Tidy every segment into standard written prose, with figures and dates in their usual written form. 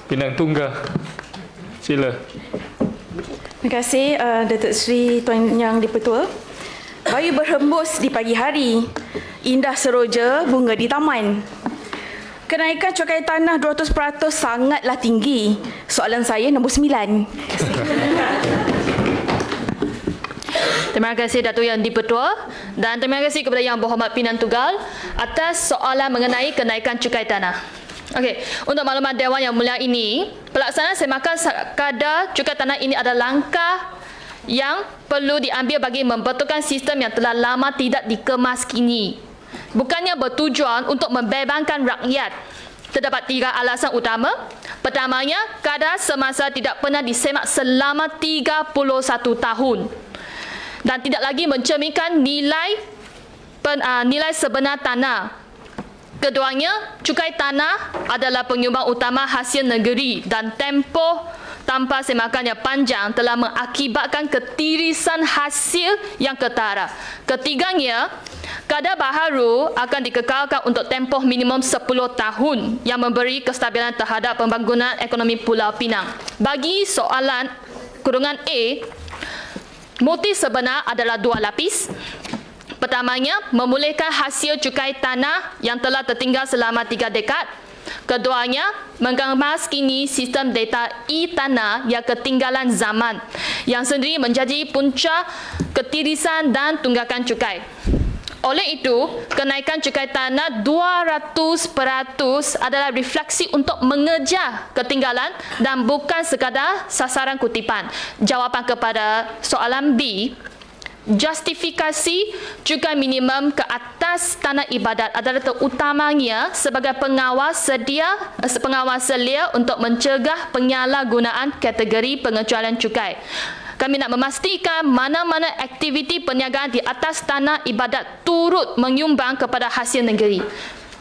Pinang Tunggal. Sila. Terima kasih Datuk Seri Tuan Yang Dipertua. Bayu berhembus di pagi hari, indah seroja bunga di taman. Kenaikan cukai tanah 200% sangatlah tinggi. Soalan saya nombor 9. Terima kasih Datuk Yang Dipertua dan terima kasih kepada Yang Berhormat Pinang Tunggal atas soalan mengenai kenaikan cukai tanah. Okey, untuk maklumat Dewan Yang Mulia ini, pelaksanaan semakan kadar cukai tanah ini adalah langkah yang perlu diambil bagi membetulkan sistem yang telah lama tidak dikemaskini. Bukannya bertujuan untuk membebankan rakyat. Terdapat 3 alasan utama. Pertamanya, kadar semasa tidak pernah disemak selama 31 tahun dan tidak lagi mencerminkan nilai sebenar tanah. Keduanya, cukai tanah adalah penyumbang utama hasil negeri dan tempoh tanpa semakan yang panjang telah mengakibatkan ketirisan hasil yang ketara. Ketiganya, kadar baharu akan dikekalkan untuk tempoh minimum 10 tahun yang memberi kestabilan terhadap pembangunan ekonomi Pulau Pinang. Bagi soalan kurungan A, motif sebenar adalah 2 lapis. Pertamanya, memulihkan hasil cukai tanah yang telah tertinggal selama 3 dekad. Keduanya, mengemaskini sistem data e-tanah yang ketinggalan zaman yang sendiri menjadi punca ketirisan dan tunggakan cukai. Oleh itu, kenaikan cukai tanah 200% adalah refleksi untuk mengejar ketinggalan dan bukan sekadar sasaran kutipan. Jawapan kepada soalan B, justifikasi cukai minimum ke atas tanah ibadat adalah terutamanya sebagai pengawal selia untuk mencegah penyalahgunaan kategori pengecualian cukai. Kami nak memastikan mana-mana aktiviti perniagaan di atas tanah ibadat turut menyumbang kepada hasil negeri.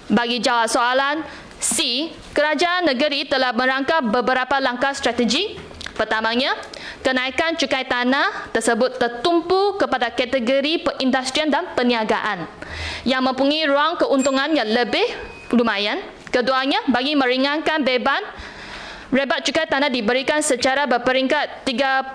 Bagi jawab soalan C, kerajaan negeri telah merangka beberapa langkah strategi. Pertamanya, kenaikan cukai tanah tersebut tertumpu kepada kategori perindustrian dan perniagaan yang mempunyai ruang keuntungan yang lebih lumayan. Keduanya, bagi meringankan beban, rebat cukai tanah diberikan secara berperingkat 32.5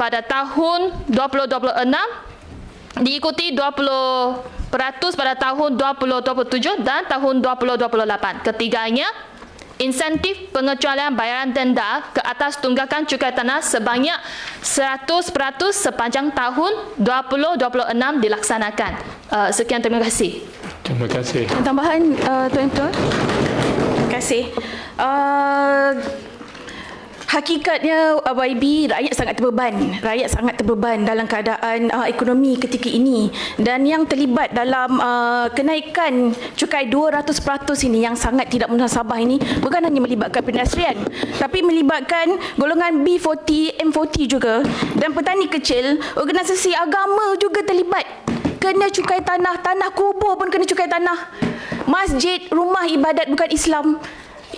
pada tahun 2026, diikuti 20% pada tahun 2027 dan tahun 2028. Ketiganya, insentif pengecualian bayaran denda ke atas tunggakan cukai tanah sebanyak 100% sepanjang tahun 2026 dilaksanakan. Sekian, terima kasih. Terima kasih. Tambahan Tuan-Tuan. Terima kasih. Hakikatnya YB, rakyat sangat terbeban. Rakyat sangat terbeban dalam keadaan ekonomi ketika ini. Dan yang terlibat dalam kenaikan cukai 200% ini yang sangat tidak munasabah ini bukan hanya melibatkan perindustrian, tapi melibatkan golongan B40, M40 juga. Dan petani kecil, organisasi agama juga terlibat. Kena cukai tanah, tanah kubur pun kena cukai tanah. Masjid, rumah ibadat bukan Islam.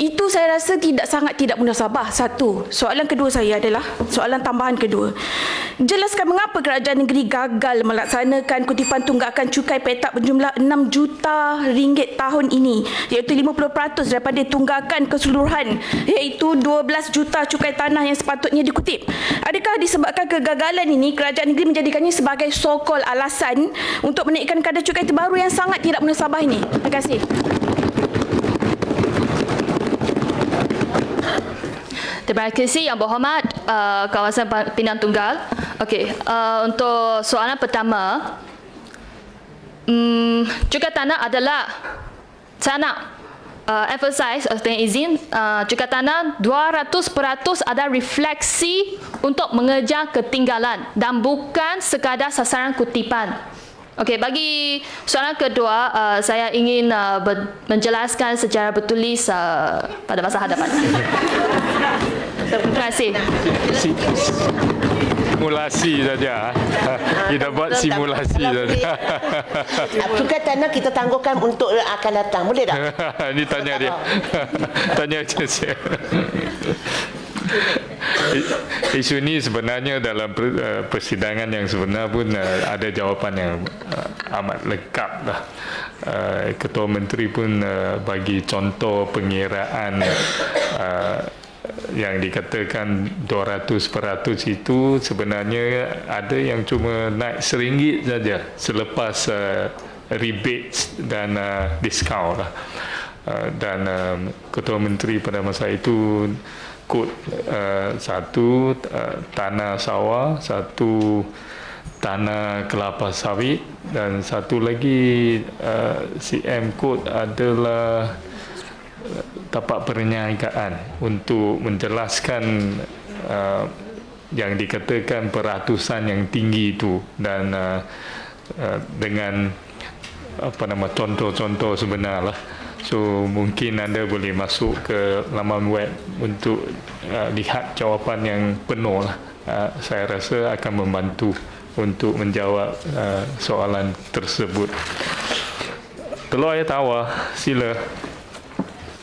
Itu saya rasa sangat tidak munasabah. Satu. Soalan kedua saya adalah, soalan tambahan kedua. Jelaskan mengapa kerajaan negeri gagal melaksanakan kutipan tunggakan cukai petak berjumlah 6 juta ringgit tahun ini, iaitu 50% daripada tunggakan keseluruhan, iaitu 12 juta cukai tanah yang sepatutnya dikutip. Adakah disebabkan kegagalan ini, kerajaan negeri menjadikannya sebagai so-called alasan untuk menaikkan kadar cukai terbaru yang sangat tidak munasabah ini? Terima kasih. Terima kasih Yang Berhormat kawasan Pinang Tunggal. Okey, untuk soalan pertama, cukai tanah adalah, saya nak emphasize dengan izin, cukai tanah 200% ada refleksi untuk mengejar ketinggalan dan bukan sekadar sasaran kutipan. Okey, bagi soalan kedua, saya ingin menjelaskan secara bertulis pada masa hadapan. Terima kasih. Simulasi saja. Kita buat simulasi saja. Cukai tanah kita tangguhkan untuk akan datang. Boleh tak? Ini tanya dia. Tanya je saya. Isu ini sebenarnya dalam persidangan yang sebenar pun ada jawapan yang amat lengkap lah. Ketua Menteri pun bagi contoh pengiraan yang dikatakan 200% itu sebenarnya ada yang cuma naik RM1 saja selepas rebates dan diskaun lah. Dan Ketua Menteri pada masa itu kod satu tanah sawah, satu tanah kelapa sawit, dan satu lagi CM kod adalah tapak perniagaan untuk menjelaskan yang dikatakan peratusan yang tinggi itu, dan dengan contoh-contoh sebenar lah. So mungkin anda boleh masuk ke laman web untuk lihat jawapan yang penuh lah. Saya rasa akan membantu untuk menjawab soalan tersebut. Teluk Air Tawar, sila.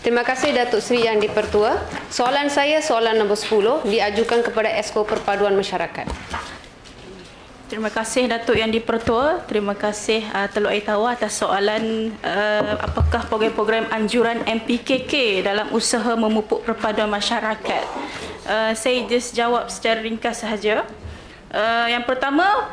Terima kasih Datuk Seri Yang di-Pertua. Soalan saya, soalan nombor 10, diajukan kepada Esko Perpaduan Masyarakat. Terima kasih Datuk Yang di-Pertua. Terima kasih Teluk Air Tawar atas soalan apakah program-program anjuran MPKK dalam usaha memupuk perpaduan masyarakat. Saya just jawab secara ringkas sahaja. Yang pertama,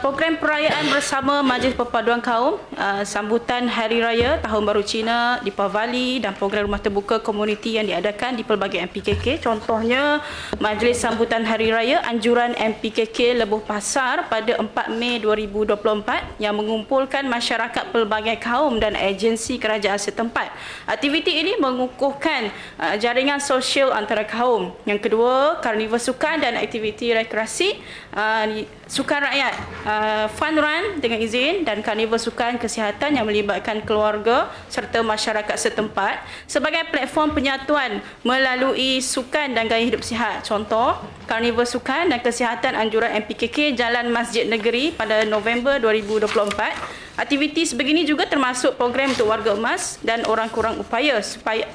program perayaan bersama Majlis Perpaduan Kaum, sambutan Hari Raya Tahun Baru Cina, Deepavali dan program rumah terbuka komuniti yang diadakan di pelbagai MPKK. Contohnya, Majlis Sambutan Hari Raya Anjuran MPKK Lebuh Pasar pada 4 Mei 2024 yang mengumpulkan masyarakat pelbagai kaum dan agensi kerajaan setempat. Aktiviti ini mengukuhkan jaringan sosial antara kaum. Yang kedua, karnival sukan dan aktiviti rekreasi, sukan rakyat, fun run dengan izin, dan karnival sukan kesihatan yang melibatkan keluarga serta masyarakat setempat sebagai platform penyatuan melalui sukan dan gaya hidup sihat. Contoh, karnival sukan dan kesihatan anjuran MPKK Jalan Masjid Negeri pada November 2024. Aktiviti sebegini juga termasuk program untuk warga emas dan orang kurang upaya supaya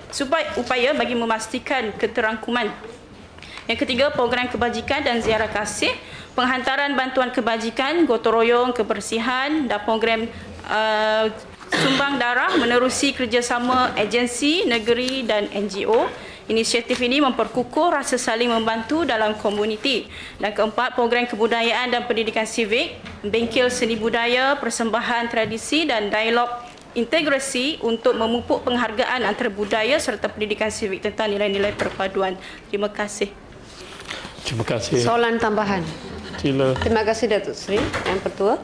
upaya bagi memastikan keterangkuman. Yang ketiga, program kebajikan dan ziarah kasih, penghantaran bantuan kebajikan, gotong royong, kebersihan dan program sumbang darah menerusi kerjasama agensi, negeri dan NGO. Inisiatif ini memperkukuh rasa saling membantu dalam komuniti. Dan keempat, program kebudayaan dan pendidikan sivik, bengkel seni budaya, persembahan tradisi dan dialog integrasi untuk memupuk penghargaan antara budaya serta pendidikan sivik tentang nilai-nilai perpaduan. Terima kasih. Terima kasih. Soalan tambahan. Sila. Terima kasih Datuk Seri Yang Pertua.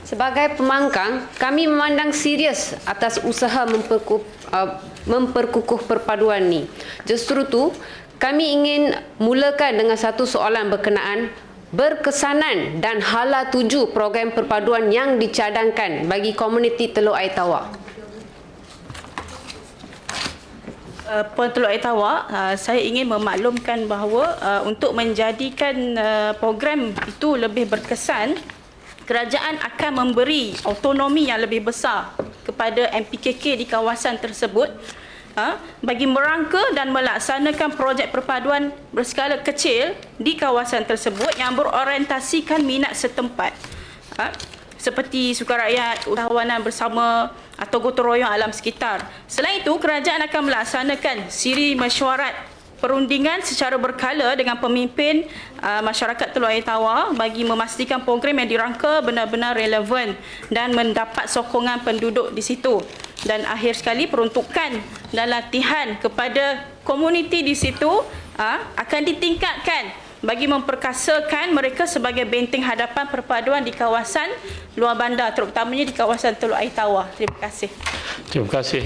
Sebagai pemangkang, kami memandang serius atas usaha memperkukuh perpaduan ni. Justru tu, kami ingin mulakan dengan satu soalan berkenaan berkesanan dan hala tuju program perpaduan yang dicadangkan bagi komuniti Teluk Air Tawar. Puan Teluk Air Tawar, saya ingin memaklumkan bahawa untuk menjadikan program itu lebih berkesan, kerajaan akan memberi autonomi yang lebih besar kepada MPKK di kawasan tersebut bagi merangka dan melaksanakan projek perpaduan berskala kecil di kawasan tersebut yang berorientasikan minat setempat. Seperti sukan rakyat, usahawanan bersama atau gotong royong alam sekitar. Selain itu, kerajaan akan melaksanakan siri mesyuarat perundingan secara berkala dengan pemimpin masyarakat Teluk Air Tawar bagi memastikan program yang dirangka benar-benar relevan dan mendapat sokongan penduduk di situ. Dan akhir sekali, peruntukan dan latihan kepada komuniti di situ akan ditingkatkan bagi memperkasakan mereka sebagai benteng hadapan perpaduan di kawasan luar bandar, terutamanya di kawasan Teluk Air Tawar. Terima kasih. Terima kasih.